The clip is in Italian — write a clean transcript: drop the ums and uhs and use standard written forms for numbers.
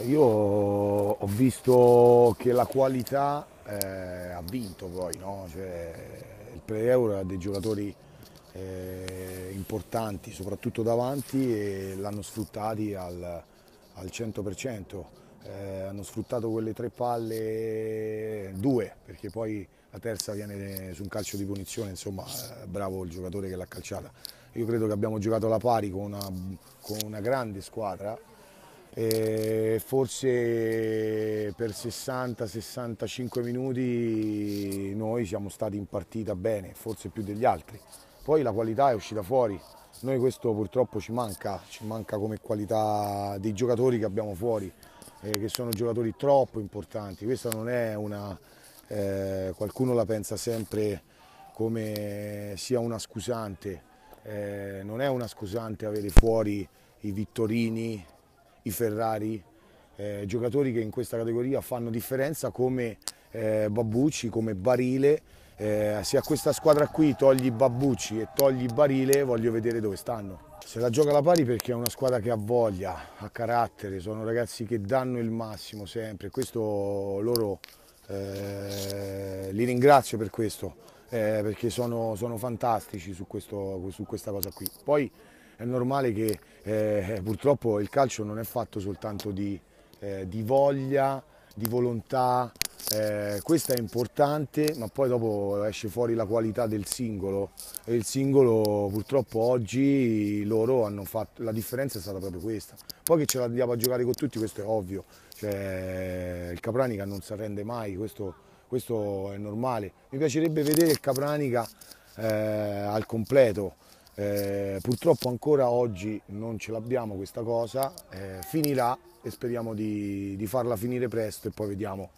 Io ho visto che la qualità ha vinto poi, no? Cioè, il Pre-Euro ha dei giocatori importanti, soprattutto davanti, e l'hanno sfruttati al 100%. Hanno sfruttato quelle tre palle, due, perché poi la terza viene su un calcio di punizione, insomma, bravo il giocatore che l'ha calciata. Io credo che abbiamo giocato alla pari con una grande squadra e forse per 60-65 minuti noi siamo stati in partita bene, forse più degli altri. Poi la qualità è uscita fuori. Noi questo purtroppo ci manca come qualità dei giocatori che abbiamo fuori, che sono giocatori troppo importanti. Questa non è qualcuno la pensa sempre come sia una scusante, non è una scusante avere fuori i Vittorini, i Ferrari, giocatori che in questa categoria fanno differenza come Babbucci, come Barile. Se a questa squadra qui togli Babbucci e togli Barile, voglio vedere dove stanno. Se la gioca alla pari perché è una squadra che ha voglia, ha carattere, sono ragazzi che danno il massimo sempre, questo loro li ringrazio per questo, perché sono fantastici su questa cosa qui. Poi è normale che purtroppo il calcio non è fatto soltanto di voglia, di volontà, questa è importante, ma poi dopo esce fuori la qualità del singolo e il singolo purtroppo oggi loro hanno fatto, la differenza è stata proprio questa. Poi che ce l'andiamo a giocare con tutti, questo è ovvio, cioè, il Capranica non si arrende mai, questo è normale. Mi piacerebbe vedere il Capranica al completo. Purtroppo ancora oggi non ce l'abbiamo questa cosa, finirà e speriamo di farla finire presto e poi vediamo.